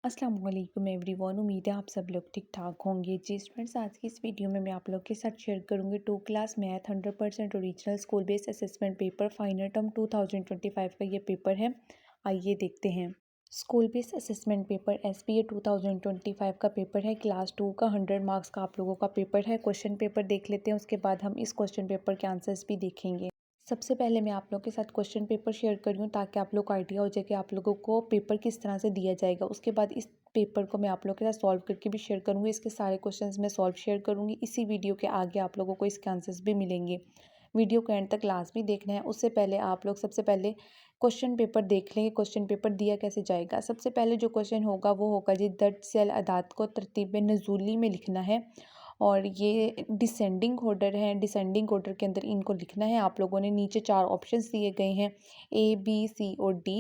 अस्सलाम वालेकुम एवरीवन। उम्मीद है आप सब लोग ठीक ठाक होंगे। जी स्टूडेंट्स, आज की इस वीडियो में मैं आप लोग के साथ शेयर करूंगी 2 class math 100% original school based assessment paper final term 2025 का ये पेपर है। आइए देखते हैं। School based assessment paper SPA 2025 का पेपर है। क्लास 2 का 100 मार्क्स का आप लोगों का पेपर है। क्वेश्चन पेपर देख लेते हैं, उसके बाद हम इस क्वेश्चन पेपर के आंसर्स भी देखेंगे। सबसे पहले मैं आप लोग के साथ क्वेश्चन पेपर शेयर कर रही हूँ ताकि आप लोग को आइडिया हो जाए कि आप लोगों को पेपर किस तरह से दिया जाएगा। उसके बाद इस पेपर को मैं आप लोग के साथ सॉल्व करके भी शेयर करूँगी। इसके सारे क्वेश्चंस मैं सॉल्व शेयर करूँगी। इसी वीडियो के आगे आप लोगों को इसके आंसर्स भी मिलेंगे। वीडियो को एंड तक लाजमी देखना है। उससे पहले आप लोग सबसे पहले क्वेश्चन पेपर देख लेंगे। क्वेश्चन पेपर दिया कैसे जाएगा। सबसे पहले जो क्वेश्चन होगा वो होगा जी, दर्ज सेल अदाद को तरतीब नज़ूली में लिखना है और ये डिसेंडिंग ऑर्डर है। डिसेंडिंग ऑर्डर के अंदर इनको लिखना है। आप लोगों ने नीचे 4 ऑप्शंस दिए गए हैं A B C और D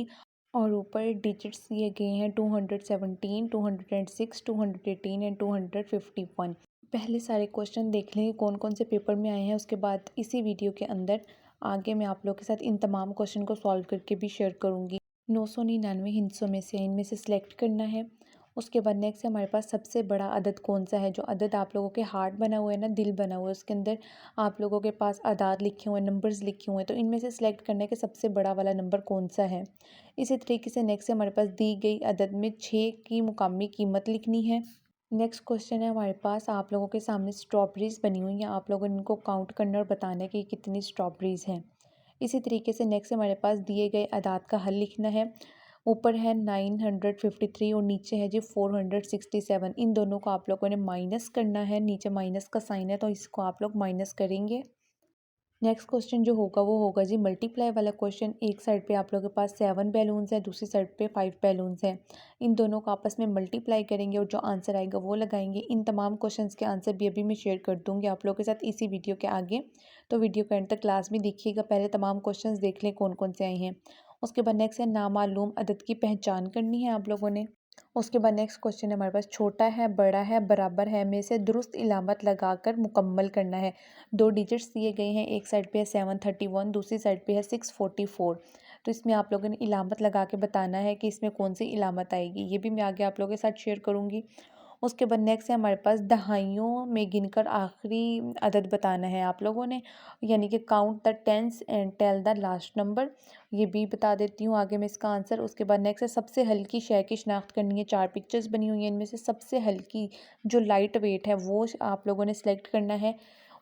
और ऊपर डिजिट्स दिए गए हैं 217, 206, 218 एंड 251। पहले सारे क्वेश्चन देख लेंगे कौन कौन से पेपर में आए हैं। उसके बाद इसी वीडियो के अंदर आगे मैं आप लोग के साथ इन तमाम क्वेश्चन को सॉल्व करके भी शेयर करूँगी। 999 हिस्सों में से इनमें से सिलेक्ट करना है। उसके बाद नेक्स्ट हमारे पास सबसे बड़ा अदद कौन सा है। जो अदद आप लोगों के हार्ट बना हुआ है ना, दिल बना हुआ है, उसके अंदर आप लोगों के पास अदाद लिखे हुए हैं, नंबर्स लिखे हुए हैं, तो इनमें से सिलेक्ट करना है कि सबसे बड़ा वाला नंबर कौन सा है। इसी तरीके से नेक्स्ट हमारे पास दी गई अदद में 6 की मुकामी कीमत लिखनी है। नेक्स्ट क्वेश्चन है हमारे पास, आप लोगों के सामने स्ट्रॉबेरीज बनी हुई हैं। आप लोगों ने इनको काउंट करना और बताना है कि कितनी स्ट्रॉबेरीज हैं। इसी तरीके से नेक्स्ट हमारे पास दिए गए अदाद का हल लिखना है। ऊपर है 953 और नीचे है जी 467। इन दोनों को आप लोगों ने माइनस करना है। नीचे माइनस का साइन है तो इसको आप लोग माइनस करेंगे। नेक्स्ट क्वेश्चन जो होगा वो होगा जी मल्टीप्लाई वाला क्वेश्चन। एक साइड पे आप लोगों के पास 7 बैलून्स है, दूसरी साइड पे 5 बैलून्स हैं। इन दोनों को आपस में मल्टीप्लाई करेंगे और जो आंसर आएगा वो लगाएंगे। इन तमाम क्वेश्चंस के आंसर भी अभी मैं शेयर कर दूंगी आप लोगों के साथ इसी वीडियो के आगे। तो वीडियो के एंड तक क्लास में देखिएगा। पहले तमाम क्वेश्चन देख लें कौन कौन से आए हैं। उसके बाद नेक्स्ट है नामालूम अदद की पहचान करनी है आप लोगों ने। उसके बाद नेक्स्ट क्वेश्चन है हमारे पास, छोटा है, बड़ा है, बराबर है में से दुरुस्त इलामत लगाकर मुकम्मल करना है। 2 डिजिट्स दिए गए हैं। एक साइड पे है 731, दूसरी साइड पे है 644। तो इसमें आप लोगों ने इलामत लगा के बताना है कि इसमें कौन सी इलामत आएगी। ये भी मैं आगे आप लोगों के साथ शेयर करूँगी। उसके बाद नेक्स्ट है हमारे पास, दहाइयों में गिनकर आखिरी अदद बताना है आप लोगों ने, यानी कि count the tens and tell the last number. ये भी बता देती हूँ आगे मैं इसका आंसर। उसके बाद नेक्स्ट है सबसे हल्की शय की शिनाख्त करनी है। 4 पिक्चर्स बनी हुई हैं, इनमें से सबसे हल्की जो लाइट वेट है वो आप लोगों ने सेलेक्ट करना है।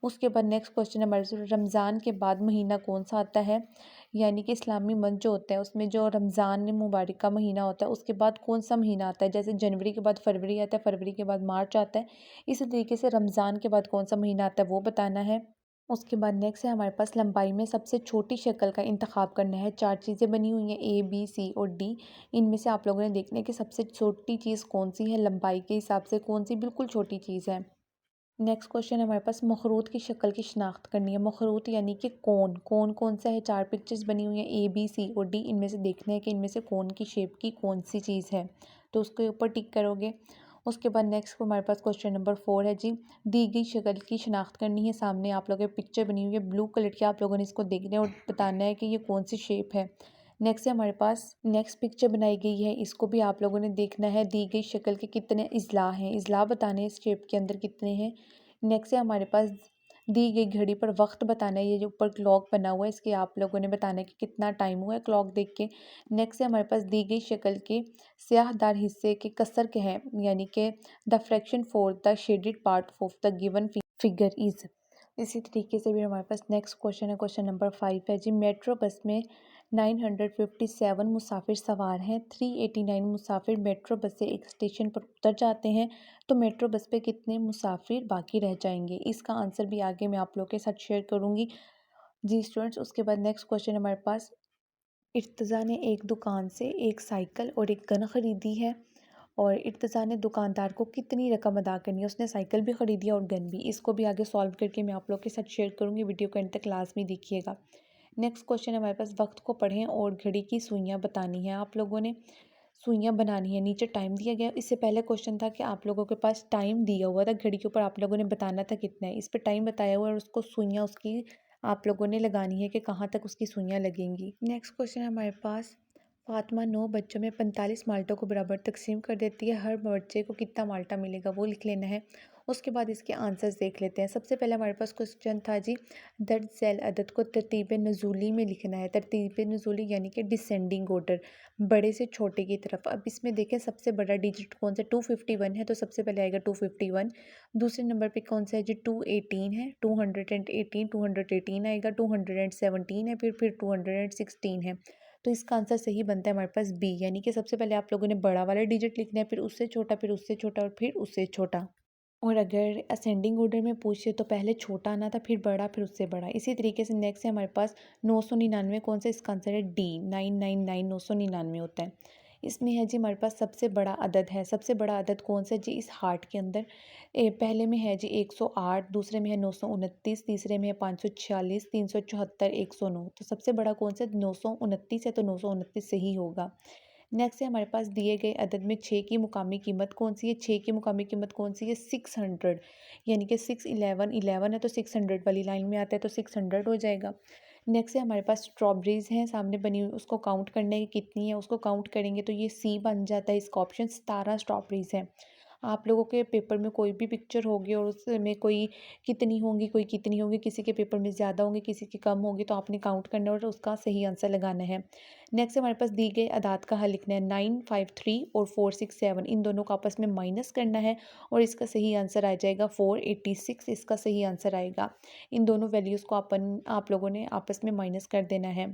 उसके बाद नेक्स्ट क्वेश्चन हमारे से, रमज़ान के बाद महीना कौन सा आता है, यानी कि इस्लामी मंथ जो होता है उसमें जो रमज़ान मुबारक का महीना होता है उसके बाद कौन सा महीना आता है। जैसे जनवरी के बाद फरवरी आता है, फरवरी के बाद मार्च आता है, इसी तरीके से रमज़ान के बाद कौन सा महीना आता है वो बताना है। उसके बाद नेक्स्ट है हमारे पास, लंबाई में सबसे छोटी शक्ल का इंतखाब करना है। 4 चीज़ें बनी हुई हैं A B C और D। इनमें से आप लोगों ने देखना है कि सबसे छोटी चीज़ कौन सी है, लंबाई के हिसाब से कौन सी बिल्कुल छोटी चीज़ है। नेक्स्ट क्वेश्चन है हमारे पास, मखरूत की शक्ल की शिनाख्त करनी है। मखरूत यानी कि कौन कौन कौन सा है। 4 पिक्चर्स बनी हुई हैं A B C और D। इनमें से देखना है कि इनमें से कौन की शेप की कौन सी चीज़ है, तो उसके ऊपर टिक करोगे। उसके बाद नेक्स्ट हमारे पास क्वेश्चन नंबर 4 है जी, दी गई शक्ल की शिनाख्त करनी है। सामने आप लोगों की पिक्चर बनी हुई है ब्लू कलर की, आप लोगों ने इसको देखना है और बताना है कि ये कौन सी शेप है। नेक्स्ट है हमारे पास, नेक्स्ट पिक्चर बनाई गई है, इसको भी आप लोगों ने देखना है। दी गई शक्ल के कितने इजला हैं, इजला बताने हैं इस शेप के अंदर कितने हैं। नेक्स्ट है हमारे पास, दी गई घड़ी पर वक्त बताना है। ये जो ऊपर क्लॉक बना हुआ है इसके आप लोगों ने बताना है कि कितना टाइम हुआ है क्लॉक देख के। नेक्स्ट है हमारे पास, दी गई शक्ल के स्याहदार हिस्से के कसर के हैं, यानी कि the fraction for the shaded part of the given figure is. इसी तरीके से भी हमारे पास नेक्स्ट क्वेश्चन है, क्वेश्चन नंबर 5 है जी, मेट्रो बस में 957 मुसाफिर सवार हैं। 389 मुसाफिर मेट्रो बस से एक स्टेशन पर उतर जाते हैं, तो मेट्रो बस पे कितने मुसाफिर बाकी रह जाएंगे। इसका आंसर भी आगे मैं आप लोग के साथ शेयर करूंगी जी स्टूडेंट्स। उसके बाद नेक्स्ट क्वेश्चन हमारे पास, इर्तज़ा ने एक दुकान से एक साइकिल और एक गन ख़रीदी है और इर्तज़ा ने दुकानदार को कितनी रकम अदा करनी है। उसने साइकिल भी ख़रीदी है और गन भी। इसको भी आगे सॉल्व करके मैं आप लोग के साथ शेयर करूँगी। वीडियो को एंड तक क्लास में देखिएगा। नेक्स्ट क्वेश्चन हमारे पास, वक्त को पढ़ें और घड़ी की सुइयाँ बतानी है। आप लोगों ने सुइयाँ बनानी है। नीचे टाइम दिया गया। इससे पहले क्वेश्चन था कि आप लोगों के पास टाइम दिया हुआ था घड़ी के ऊपर, आप लोगों ने बताना था कितना है। इस पे टाइम बताया हुआ है और उसको सुइयाँ उसकी आप लोगों ने लगानी है कि कहाँ तक उसकी सुइयाँ लगेंगी। नेक्स्ट क्वेश्चन है हमारे पास, फातिमा 9 बच्चों में 45 माल्टों को बराबर तकसीम कर देती है। हर बच्चे को कितना माल्टा मिलेगा वो लिख लेना है। उसके बाद इसके आंसर्स देख लेते हैं। सबसे पहले हमारे पास क्वेश्चन था जी, दर्ज झैल अदद को तरतीब नुज़ूली में लिखना है। तरतीब नुज़ूली यानी कि डिसेंडिंग ऑर्डर, बड़े से छोटे की तरफ। अब इसमें देखें सबसे बड़ा डिजिट कौन सा, 251 है, तो सबसे पहले आएगा 251। दूसरे नंबर पे कौन सा है जी, 218 है, 218 आएगा। 217 है, फिर 216 है। तो इसका आंसर सही बनता है हमारे पास बी, यानी कि सबसे पहले आप लोगों ने बड़ा वाला डिजिट लिखना है, फिर उससे छोटा, फिर उससे छोटा और फिर उससे छोटा। और अगर असेंडिंग ऑर्डर में पूछे तो पहले छोटा आना था, फिर बड़ा, फिर उससे बड़ा। इसी तरीके से नेक्स्ट है हमारे पास 999 कौन सा, इसका आंसर है डी, 999 999 होता है। इसमें है जी हमारे पास सबसे बड़ा अदद है। सबसे बड़ा अदद कौन सा जी इस हार्ट के अंदर, पहले में है जी 108, दूसरे में है 929, तीसरे में है 546, 374, 109। तो सबसे बड़ा कौन सा, 929 है, तो 929 सही होगा। नेक्स्ट है हमारे पास दिए गए अदद में 6 की मुकामी कीमत कौन सी है। 6 की मुकामी कीमत कौन सी है, 600, यानी कि 6 11 11 है, तो 600 वाली लाइन में आता है, तो 600 हो जाएगा। नेक्स्ट है हमारे पास स्ट्रॉबेरीज हैं सामने बनी हुई, उसको काउंट करने की कितनी है, उसको काउंट करेंगे तो ये सी बन जाता है। इसका ऑप्शन 17 स्ट्रॉबेरीज है। आप लोगों के पेपर में कोई भी पिक्चर होगी और उसमें कोई कितनी होंगी, कोई कितनी होंगी, किसी के पेपर में ज़्यादा होंगी, किसी की कम होगी, तो आपने काउंट करना है और उसका सही आंसर लगाना है। नेक्स्ट हमारे पास दी गई अदाद का हल लिखना है। 953 और 467, इन दोनों को आपस में माइनस करना है और इसका सही आंसर आ जाएगा 486, इसका सही आंसर आएगा। इन दोनों वैल्यूज़ को आप लोगों ने आपस में माइनस कर देना है।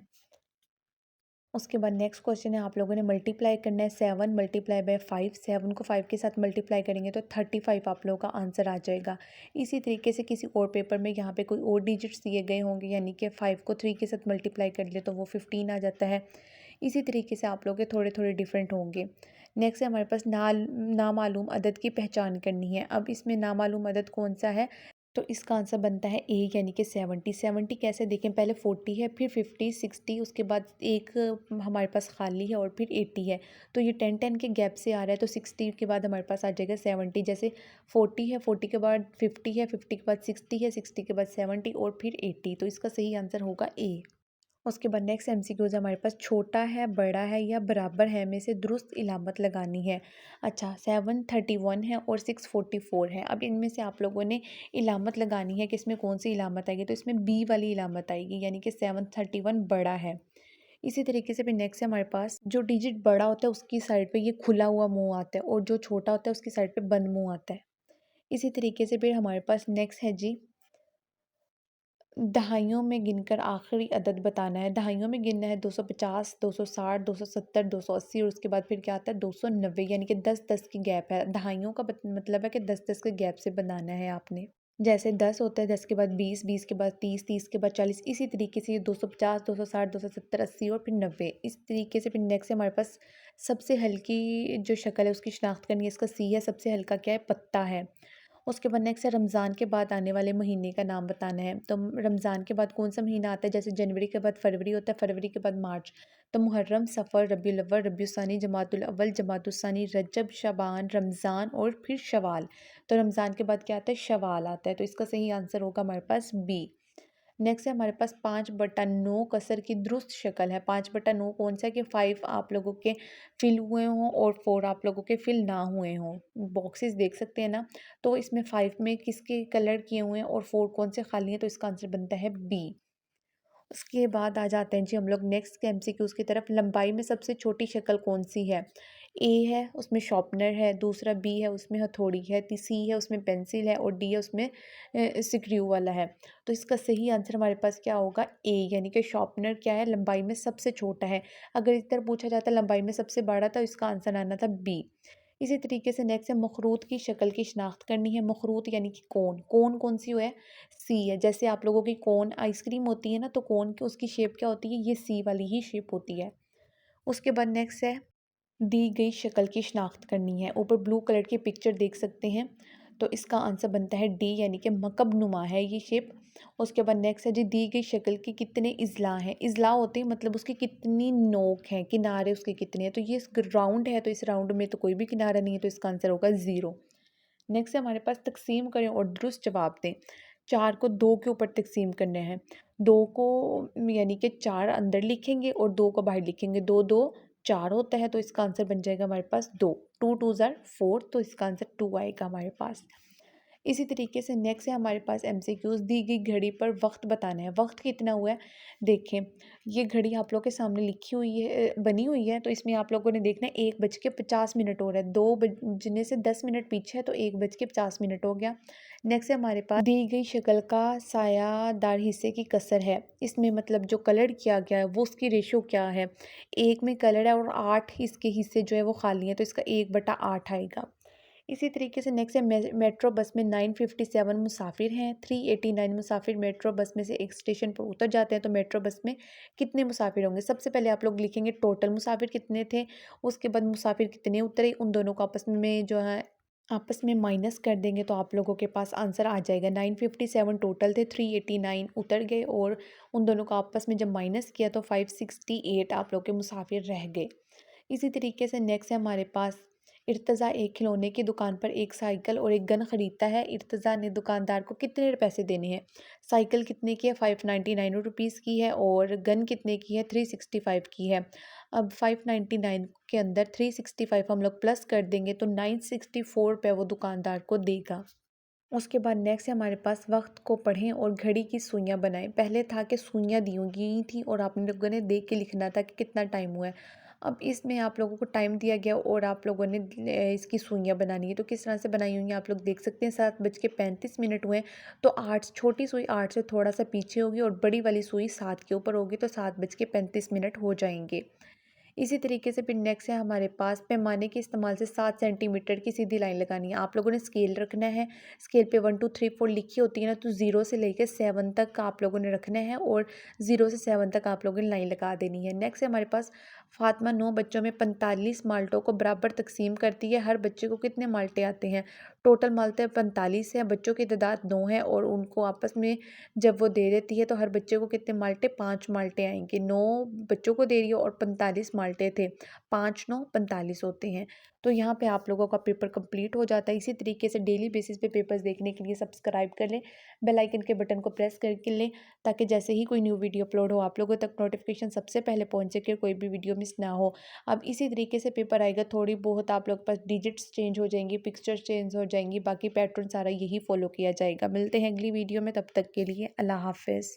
उसके बाद नेक्स्ट क्वेश्चन है, आप लोगों ने मल्टीप्लाई करना है। 7 मल्टीप्लाई बाय 5, 7 को 5 के साथ मल्टीप्लाई करेंगे तो 35 आप लोगों का आंसर आ जाएगा। इसी तरीके से किसी और पेपर में यहाँ पे कोई और डिजिट्स दिए गए होंगे, यानी कि 5 को 3 के साथ मल्टीप्लाई कर ले तो वो 15 आ जाता है। इसी तरीके से आप लोग के थोड़े थोड़े डिफरेंट होंगे। नेक्स्ट है हमारे पास नामालूम अदद की पहचान करनी है। अब इसमें नामालूम अदद कौन सा है, तो इसका आंसर बनता है ए, यानी कि 70। 70 कैसे देखें, पहले 40 है, फिर 50 60, उसके बाद एक हमारे पास खाली है और फिर 80 है। तो ये 10 10 के गैप से आ रहा है, तो 60 के बाद हमारे पास आ जाएगा 70। जैसे 40 है, 40 के बाद 50 है, 50 के बाद 60 है, 60 के बाद 70 और फिर 80। तो इसका सही आंसर होगा ए। उसके बाद नेक्स्ट एमसीक्यूज हमारे पास छोटा है, बड़ा है या बराबर है में से दुरुस्त इलामत लगानी है। अच्छा, 731 है और 644 है। अब इनमें से आप लोगों ने इलामत लगानी है कि इसमें कौन सी इलामत आएगी, तो इसमें बी वाली इलामत आएगी, यानी कि 731 बड़ा है। इसी तरीके से फिर नेक्स्ट है हमारे पास, जो डिजिट बड़ा होता है उसकी साइड पे ये खुला हुआ मुंह आता है और जो छोटा होता है उसकी साइड पे बंद मुंह आता है। इसी तरीके से फिर हमारे पास नेक्स्ट है जी, दहाइयों में गिनकर आखिरी अदद बताना है। दहाइयों में गिनना है 250, 260, 270, 280 और उसके बाद फिर क्या आता है 290, यानी कि 10-10 की गैप है। दहाइयों का मतलब है कि 10-10 के गैप से बनाना है आपने। जैसे 10 होता है, 10 के बाद 20, 20 के बाद 30, 30 के बाद 40, इसी तरीके से ये 250, 260, 270, 80 और फिर 90। इस तरीके से फिर नेक्स्ट हमारे पास सबसे हल्की जो शक्ल है उसकी शनाख्त करनी है। इसका सी है, सबसे हल्का क्या है, पत्ता है। उसके बाद नेक्स्ट है रमज़ान के बाद आने वाले महीने का नाम बताना है। तो रमज़ान के बाद कौन सा महीना आता है, जैसे जनवरी के बाद फरवरी होता है, फरवरी के बाद मार्च। तो मुहर्रम, सफ़र, रबीउल अव्वल, रबीउल सानी, जमातुल अव्वल, जमातुल सानी, रजब, शबान, रमज़ान और फिर शवाल। तो रमज़ान के बाद क्या आता है, शवाल आता है। तो इसका सही आंसर होगा हमारे पास बी। नेक्स्ट है हमारे पास 5/9 कसर की दुरुस्त शक्ल है। 5/9 कौन सा है कि 5 आप लोगों के फिल हुए हों और 4 आप लोगों के फिल ना हुए हों। बॉक्सेस देख सकते हैं ना, तो इसमें 5 में किसके कलर किए हुए हैं और 4 कौन से खाली हैं, तो इसका आंसर बनता है बी। उसके बाद आ जाते हैं जी हम लोग नेक्स्ट के एमसीक्यूज़ की तरफ। लंबाई में सबसे छोटी शक्ल कौन सी है। ए है, उसमें शॉर्पनर है। दूसरा बी है, उसमें हथौड़ी है। सी है, उसमें पेंसिल है और डी है, उसमें स्क्रू वाला है। तो इसका सही आंसर हमारे पास क्या होगा, ए, यानी कि शॉर्पनर क्या है, लंबाई में सबसे छोटा है। अगर इस तरह पूछा जाता लंबाई में सबसे बड़ा, तो इसका आंसर आना था बी। इसी तरीके से नेक्स्ट है मखरूत की शक्ल की शनाख्त करनी है। मखरूत यानी कि कोन, कोन कौन सी है, सी है। जैसे आप लोगों की कोन आइसक्रीम होती है ना, तो कोन की उसकी शेप क्या होती है, ये सी वाली ही शेप होती है। उसके बाद नेक्स्ट है दी गई शक्ल की शनाख्त करनी है। ऊपर ब्लू कलर की पिक्चर देख सकते हैं, तो इसका आंसर बनता है डी, यानी कि मकब नुमा है ये शेप। उसके बाद नेक्स्ट है जी, दी गई शक्ल के कितने इजला हैं। इजला होते हैं मतलब उसकी कितनी नोक हैं, किनारे उसके कितने हैं। तो ये राउंड है, तो इस राउंड में तो कोई भी किनारा नहीं है, तो इसका आंसर होगा 0। नेक्स्ट है हमारे पास तकसीम करें और दुरुस्त जवाब दें। 4 को 2 के ऊपर तकसीम करने हैं। 2 को यानी कि 4 अंदर लिखेंगे और 2 को बाहर लिखेंगे। 2 2 4 होता है तो इसका आंसर बन जाएगा हमारे पास 2। 2 2 ज़ार 4, तो इसका आंसर 2 आएगा हमारे पास। इसी तरीके से नेक्स्ट है हमारे पास एमसीक्यूज। दी गई घड़ी पर वक्त बताना है। वक्त कितना हुआ है, देखें ये घड़ी आप लोग के सामने लिखी हुई है, बनी हुई है, तो इसमें आप लोगों ने देखना है 1:50 हो रहा है। 2 बजने से 10 मिनट पीछे है तो 1:50 हो गया। नेक्स्ट है हमारे पास दी गई शक्ल का सायादार हिस्से की कसर है। इसमें मतलब जो कलर किया गया है वो उसकी रेशो क्या है, 1 में कलर है और 8 इसके हिस्से जो है वो खाली है, तो इसका 1/8 आएगा। इसी तरीके से नेक्स्ट है मेट्रो बस में 957 मुसाफिर हैं। 389 मुसाफिर मेट्रो बस में से एक स्टेशन पर उतर जाते हैं, तो मेट्रो बस में कितने मुसाफिर होंगे। सबसे पहले आप लोग लिखेंगे टोटल मुसाफिर कितने थे, उसके बाद मुसाफिर कितने उतरे, उन दोनों को आपस में माइनस कर देंगे तो आप लोगों के पास आंसर आ जाएगा। 957 टोटल थे, 389 उतर गए और उन दोनों को आपस में जब माइनस किया तो 568 आप लोग के मुसाफिर रह गए। इसी तरीके से नेक्स्ट है हमारे पास इर्तज़ा एक खिलौने की दुकान पर एक साइकिल और एक गन ख़रीदता है। इर्तज़ा ने दुकानदार को कितने पैसे देने हैं। साइकिल कितने की है, 599 रुपीज़ की है और गन कितने की है, 365 की है। अब 599 के अंदर 365 हम लोग प्लस कर देंगे तो 964 पे वो दुकानदार को देगा। उसके बाद नेक्स्ट है हमारे पास वक्त को पढ़ें और घड़ी की सुइयां बनाएं। पहले था कि सुइयां दी गई थी और आप लोगों ने देख के लिखना था कि कितना टाइम हुआ है। अब इसमें आप लोगों को टाइम दिया गया और आप लोगों ने इसकी सुइयां बनानी है, तो किस तरह से बनाई हुई हैं आप लोग देख सकते हैं। 7:35 हुए हैं, तो 8 छोटी सुई 8 से थोड़ा सा पीछे होगी और बड़ी वाली सुई 7 के ऊपर होगी, तो 7:35 हो जाएंगे। इसी तरीके से फिर नेक्स्ट है हमारे पास पैमाने के इस्तेमाल से 7 सेंटीमीटर की सीधी लाइन लगानी है। आप लोगों ने स्केल रखना है, स्केल पे 1 2 3 4 लिखी होती है ना, तो 0 से लेकर 7 तक आप लोगों ने रखना है और 0 से 7 तक आप लोगों ने लाइन लगा देनी है। नेक्स्ट है हमारे पास फातिमा 9 बच्चों में 45 माल्टों को बराबर तकसीम करती है। हर बच्चे को कितने माल्टे आते हैं। टोटल माल्टे 45 है, बच्चों की तादाद 9 है और उनको आपस में जब वो दे देती है तो हर बच्चे को कितने माल्टे, 5 माल्टे आएंगे। 9 बच्चों को दे रही है और 45 माल्टे थे, 5 9 45 होते हैं। तो यहाँ पे आप लोगों का पेपर कंप्लीट हो जाता है। इसी तरीके से डेली बेसिस पे पेपर्स देखने के लिए सब्सक्राइब कर लें, बेल आइकन के बटन को प्रेस करके लें, ताकि जैसे ही कोई न्यू वीडियो अपलोड हो आप लोगों तक नोटिफिकेशन सबसे पहले पहुँच सके, कोई भी वीडियो मिस ना हो। अब इसी तरीके से पेपर आएगा, थोड़ी बहुत आप लोग पास डिजिट्स चेंज हो जाएंगी, पिक्चर्स चेंज हो जाएंगी, बाकी पैटर्न सारा यही फॉलो किया जाएगा। मिलते हैं अगली वीडियो में, तब तक के लिए अल्लाह हाफिज़।